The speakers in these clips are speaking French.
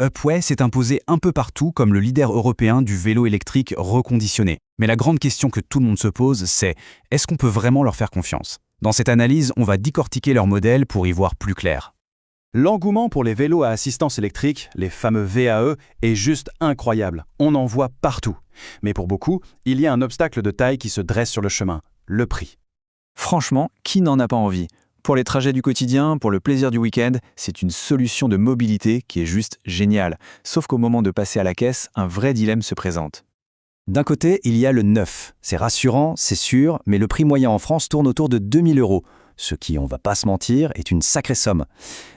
Upway s'est imposé un peu partout comme le leader européen du vélo électrique reconditionné. Mais la grande question que tout le monde se pose, c'est est-ce qu'on peut vraiment leur faire confiance? Dans cette analyse, on va décortiquer leur modèle pour y voir plus clair. L'engouement pour les vélos à assistance électrique, les fameux VAE, est juste incroyable. On en voit partout. Mais pour beaucoup, il y a un obstacle de taille qui se dresse sur le chemin, le prix. Franchement, qui n'en a pas envie? Pour les trajets du quotidien, pour le plaisir du week-end, c'est une solution de mobilité qui est juste géniale. Sauf qu'au moment de passer à la caisse, un vrai dilemme se présente. D'un côté, il y a le neuf. C'est rassurant, c'est sûr, mais le prix moyen en France tourne autour de 2000 €, ce qui, on va pas se mentir, est une sacrée somme.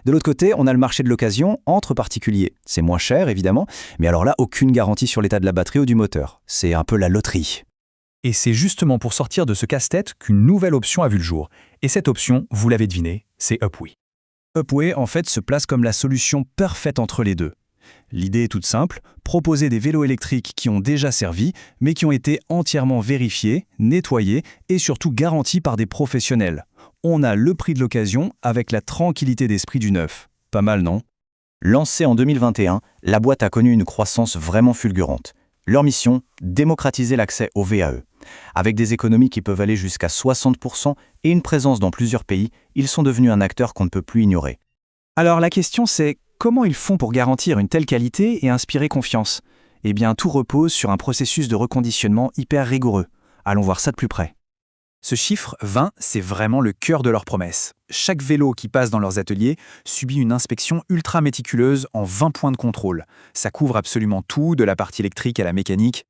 De l'autre côté, on a le marché de l'occasion entre particuliers. C'est moins cher, évidemment, mais alors là, aucune garantie sur l'état de la batterie ou du moteur. C'est un peu la loterie. Et c'est justement pour sortir de ce casse-tête qu'une nouvelle option a vu le jour. Et cette option, vous l'avez deviné, c'est Upway. Upway, en fait, se place comme la solution parfaite entre les deux. L'idée est toute simple, proposer des vélos électriques qui ont déjà servi, mais qui ont été entièrement vérifiés, nettoyés et surtout garantis par des professionnels. On a le prix de l'occasion avec la tranquillité d'esprit du neuf. Pas mal, non? Lancée en 2021, la boîte a connu une croissance vraiment fulgurante. Leur mission, démocratiser l'accès au VAE. Avec des économies qui peuvent aller jusqu'à 60% et une présence dans plusieurs pays, ils sont devenus un acteur qu'on ne peut plus ignorer. Alors la question c'est, comment ils font pour garantir une telle qualité et inspirer confiance? Eh bien, tout repose sur un processus de reconditionnement hyper rigoureux. Allons voir ça de plus près. Ce chiffre 20, c'est vraiment le cœur de leur promesse. Chaque vélo qui passe dans leurs ateliers subit une inspection ultra méticuleuse en 20 points de contrôle. Ça couvre absolument tout, de la partie électrique à la mécanique.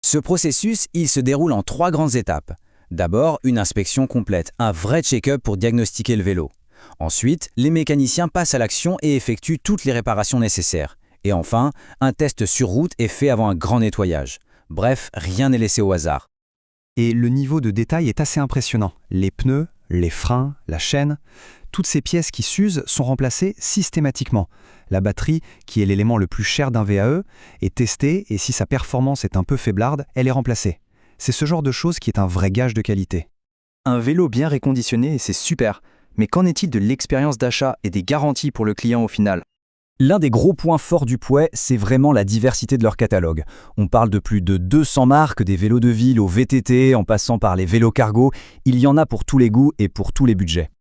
Ce processus, il se déroule en 3 grandes étapes. D'abord, une inspection complète, un vrai check-up pour diagnostiquer le vélo. Ensuite, les mécaniciens passent à l'action et effectuent toutes les réparations nécessaires. Et enfin, un test sur route est fait avant un grand nettoyage. Bref, rien n'est laissé au hasard. Et le niveau de détail est assez impressionnant. Les pneus, les freins, la chaîne, toutes ces pièces qui s'usent sont remplacées systématiquement. La batterie, qui est l'élément le plus cher d'un VAE, est testée et si sa performance est un peu faiblarde, elle est remplacée. C'est ce genre de chose qui est un vrai gage de qualité. Un vélo bien réconditionné, c'est super. Mais qu'en est-il de l'expérience d'achat et des garanties pour le client au final? L'un des gros points forts d'Upway, c'est vraiment la diversité de leur catalogue. On parle de plus de 200 marques, des vélos de ville au VTT, en passant par les vélos cargo. Il y en a pour tous les goûts et pour tous les budgets.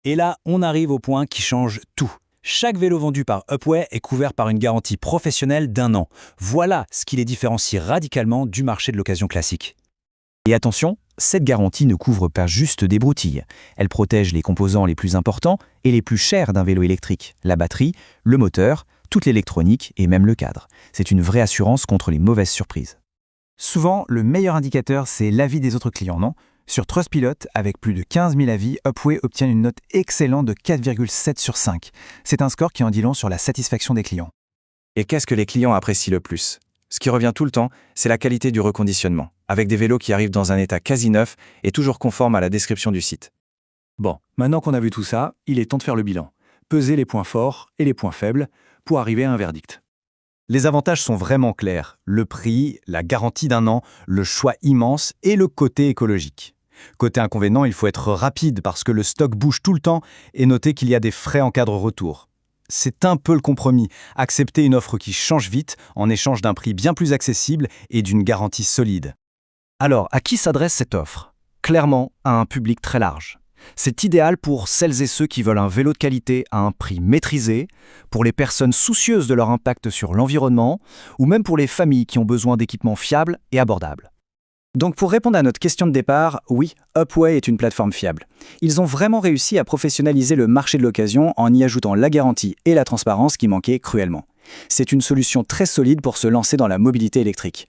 Et là, on arrive au point qui change tout. Chaque vélo vendu par Upway est couvert par une garantie professionnelle d'1 an. Voilà ce qui les différencie radicalement du marché de l'occasion classique. Et attention, cette garantie ne couvre pas juste des broutilles. Elle protège les composants les plus importants et les plus chers d'un vélo électrique, la batterie, le moteur, toute l'électronique et même le cadre. C'est une vraie assurance contre les mauvaises surprises. Souvent, le meilleur indicateur, c'est l'avis des autres clients, non? Sur Trustpilot, avec plus de 15 000 avis, Upway obtient une note excellente de 4,7 sur 5. C'est un score qui en dit long sur la satisfaction des clients. Et qu'est-ce que les clients apprécient le plus? Ce qui revient tout le temps, c'est la qualité du reconditionnement, avec des vélos qui arrivent dans un état quasi neuf et toujours conforme à la description du site. Bon, maintenant qu'on a vu tout ça, il est temps de faire le bilan. Peser les points forts et les points faibles pour arriver à un verdict. Les avantages sont vraiment clairs. Le prix, la garantie d'1 an, le choix immense et le côté écologique. Côté inconvénient, il faut être rapide parce que le stock bouge tout le temps et notez qu'il y a des frais en cas de retour. C'est un peu le compromis, accepter une offre qui change vite en échange d'un prix bien plus accessible et d'une garantie solide. Alors, à qui s'adresse cette offre? Clairement, à un public très large. C'est idéal pour celles et ceux qui veulent un vélo de qualité à un prix maîtrisé, pour les personnes soucieuses de leur impact sur l'environnement, ou même pour les familles qui ont besoin d'équipements fiables et abordables. Donc pour répondre à notre question de départ, oui, Upway est une plateforme fiable. Ils ont vraiment réussi à professionnaliser le marché de l'occasion en y ajoutant la garantie et la transparence qui manquaient cruellement. C'est une solution très solide pour se lancer dans la mobilité électrique.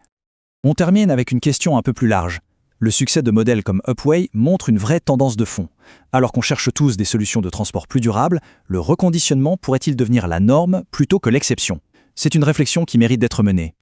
On termine avec une question un peu plus large. Le succès de modèles comme Upway montre une vraie tendance de fond. Alors qu'on cherche tous des solutions de transport plus durables, le reconditionnement pourrait-il devenir la norme plutôt que l'exception? C'est une réflexion qui mérite d'être menée.